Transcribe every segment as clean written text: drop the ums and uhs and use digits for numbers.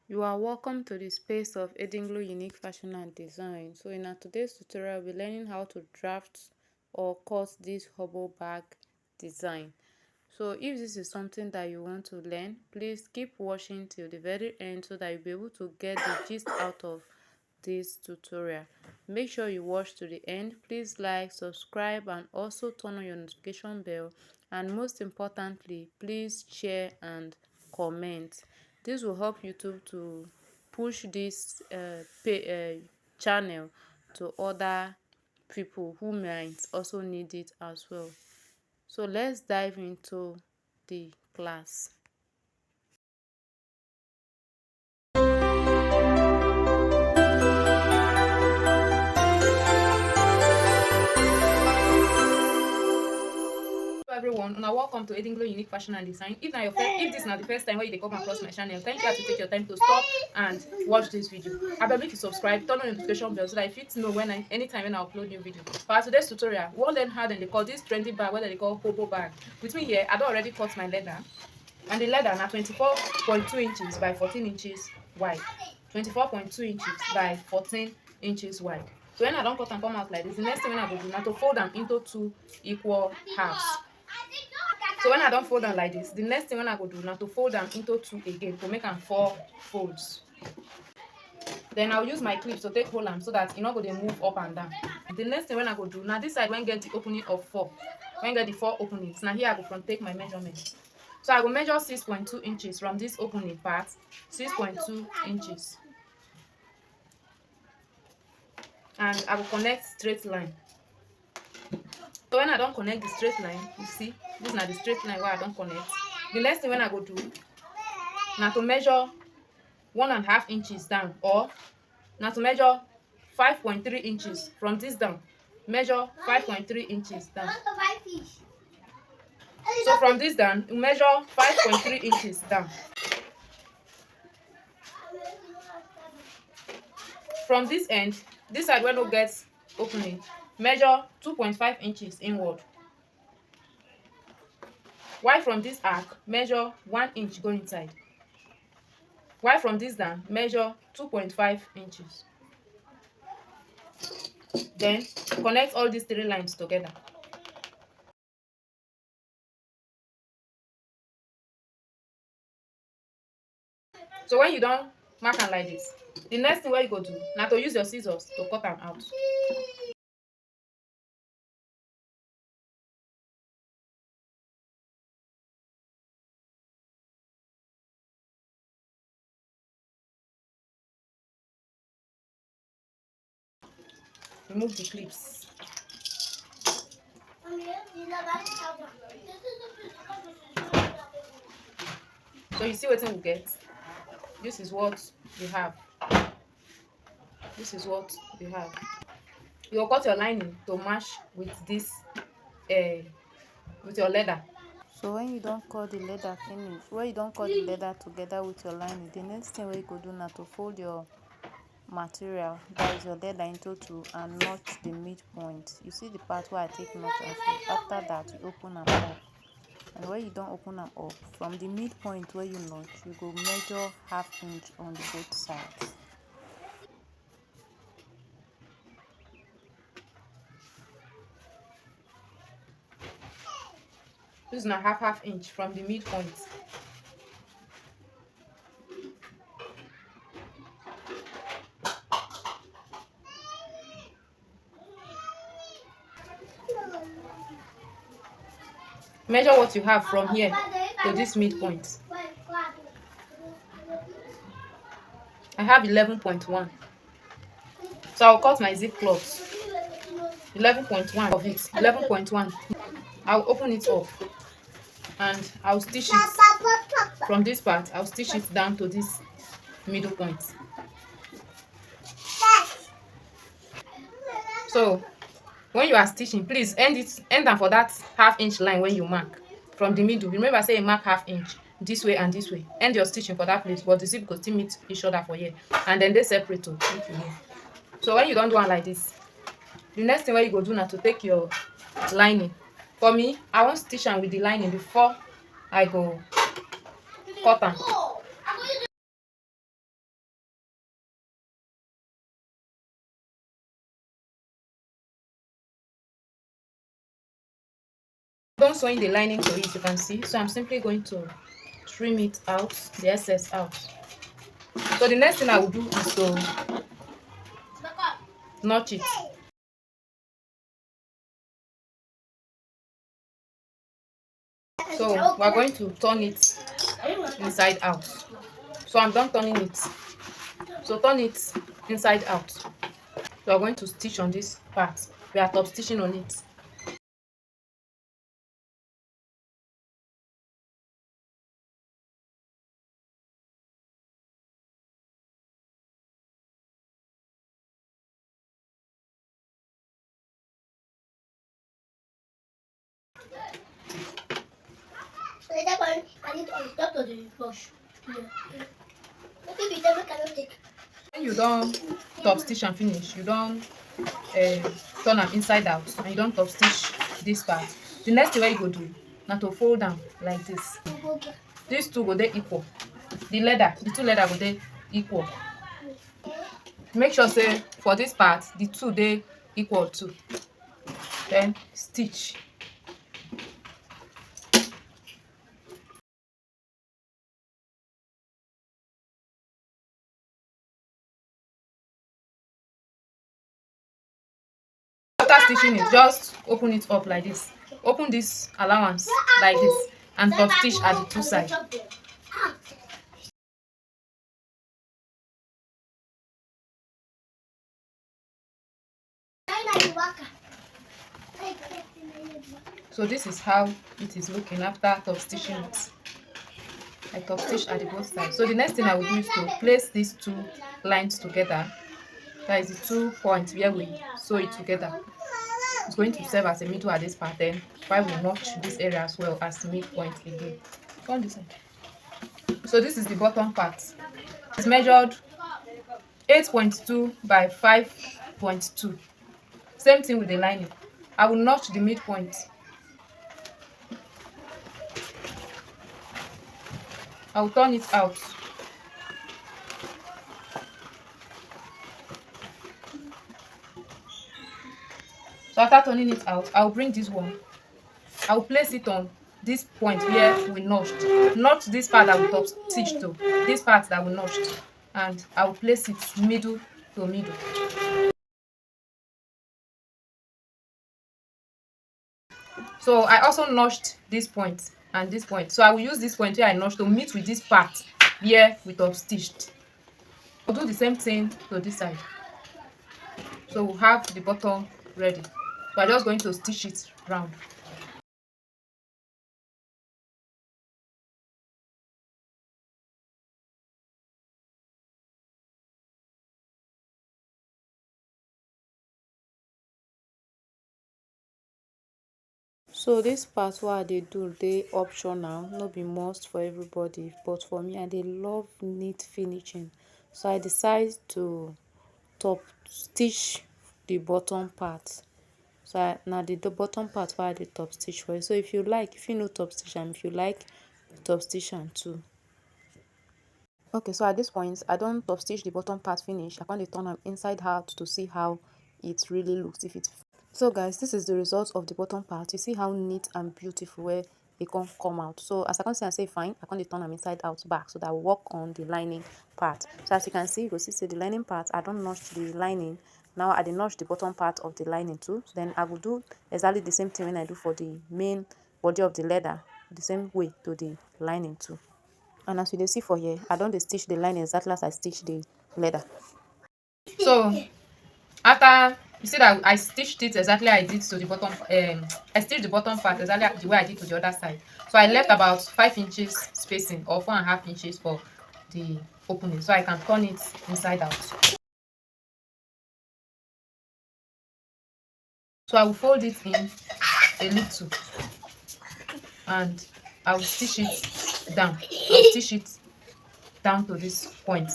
You are welcome to the space of Edinglo Unique Fashion and Design. So in our today's tutorial, we'll be learning how to draft or cut this hobo bag design. So if this is something that you want to learn, please keep watching till the very end so that you'll be able to get the gist out of this tutorial. Make sure you watch to the end. Please like, subscribe, and also turn on your notification bell. And most importantly, please share and comment. This will help YouTube to push this channel to other people who might also need it as well. So let's dive into the class. Everyone, and welcome to Edinglo Unique Fashion and Design. If this is not the first time where you come across my channel, thank you to take your time to stop and watch this video. I beg you to subscribe, turn on the notification bell so that if you know anytime when I upload new video. For today's tutorial, we will learn how they call this trendy bag, what they call hobo bag. With me here, I don't already cut my leather, and the leather now 24.2 inches by 14 inches wide. 24.2 inches by 14 inches wide. So when I don't cut and come out like this, the next thing I go do now to fold them into two equal halves. So when I don't fold them like this, the next thing when I go do now to fold them into two again to make them 4 folds. Then I'll use my clips to take hold them so that you're not going to move up and down. The next thing when I go do now, this side when get the opening of 4, when get the 4 openings. Now here I go from take my measurement. So I will measure 6.2 inches from this opening part, 6.2 inches. And I will connect straight line. So when I don't connect the straight line, you see, this is not the straight line where I don't connect. The next thing when I go do, now to measure 1.5 inches down, or now to measure 5.3 inches from this down. Measure 5.3 inches down. So from this down, you measure 5.3 inches down. From this end, this side where no gets opening, measure 2.5 inches inward. While from this arc, measure 1 inch go inside. While from this down, measure 2.5 inches. Then connect all these 3 lines together. So when you don't mark them like this, the next thing where you go do now to use your scissors to cut them out. Remove the clips. So you see what we get. This is what we have. This is what we have. You will cut your lining to match with this with your leather. So when you don't cut the leather finish, when you don't cut the leather together with your lining, the next thing we could do now to fold your material, that is your leather, into two and notch the midpoint. You see the part where I take notch and fold. After that, you open them up. And when you don't open them up, from the midpoint where you notch, you go measure 1/2 inch on the both sides. This is now half inch from the midpoint. Measure what you have from here to this midpoint. I have 11.1. So I'll cut my zip cloth. 11.1 of it. 11.1. I'll open it up and I'll stitch it from this part. I'll stitch it down to this middle point. So when you are stitching, please end them for that 1/2 inch line when you mark from the middle. Remember, say you mark 1/2 inch this way and this way. End your stitching for that place, but the zip could still meet each other for here, and then they separate to meet here. So when you don't do one like this, the next thing where you go do now to take your lining. For me, I won't stitch them with the lining before I go cut them. Done sewing the lining to it, you can see. So I'm simply going to trim it out, the excess out. So the next thing I will do is to notch it. So we're going to turn it inside out. So I'm done turning it. So turn it inside out. So we're going to stitch on this part. We are top stitching on it. When you don't top stitch and finish, you don't turn am inside out and you don't top stitch this part. The next thing wey you go do na to fold am like this. These two go dey equal. The two leather go dey equal. Make sure say for this part the two dey equal too. Then stitch. After stitching it, just open it up like this. Open this allowance like this and top stitch at the two sides. So this is how it is looking after top stitching it. I top stitch at the both sides. So the next thing I will do is to place these two lines together. That is the 2 points where we sew it together. It's going to serve as a middle at this part. Then while we notch this area as well as midpoint again. On this side. So this is the bottom part. It's measured 8.2 by 5.2. Same thing with the lining. I will notch the midpoint. I will turn it out. So after turning it out, I'll bring this one. I'll place it on this point where we notched. Not this part that we top stitch to. This part that we notched. And I'll place it middle to middle. So I also notched this point and this point. So I will use this point where I notched to meet with this part where we top stitched. I'll do the same thing to this side. So we'll have the bottom ready. So I'm just going to stitch it round. So this part wey I dey do dey optional, no be must for everybody, but for me I dey love neat finishing. So I decide to top stitch the bottom part. So na the bottom part wey I dey top stitch for you. So if you like, if you no top stitch am, if you like, top stitch am too. Okay, so at this point I don top stitch the bottom part finish. I come dey turn am inside out to see how it really looks. If it So guys, this is the result of the bottom part. You see how neat and beautiful where it can come out. So as I can see and say fine, I can turn them inside out back so that I will work on the lining part. So as you can see, you go see say the lining part, I don't notch the lining. Now I did notch the bottom part of the lining too. So then I will do exactly the same thing when I do for the main body of the leather, the same way to the lining too. And as you can see for here, I don't stitch the lining exactly as I stitch the leather. So after you see that I stitched it exactly I did to the bottom, I stitched the bottom part exactly the way I did to the other side. So I left about 5 inches spacing or 4.5 inches for the opening, so I can turn it inside out. So I will fold it in a little and I will stitch it down. I'll stitch it down to this point.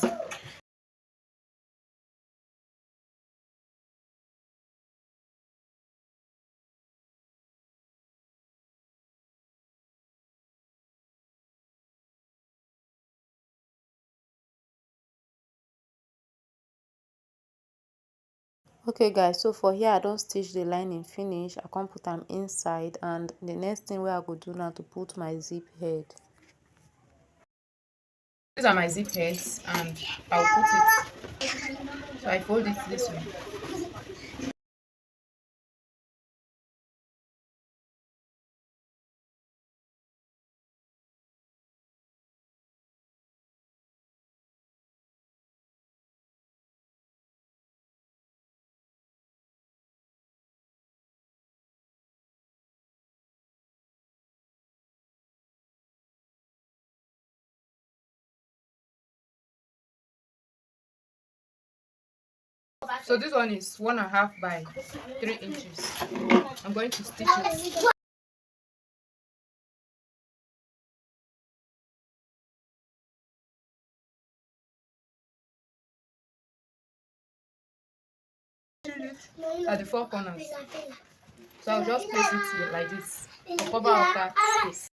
Okay guys, so for here I don stitch the lining finish. I come put am inside, and the next thing wey I go do now to put my zip head. These are my zip heads, and I'll put it. So I fold it this way. So this one is 1.5 by 3 inches. I'm going to stitch it. At the four corners. So I'll just place it here like this to cover up that space.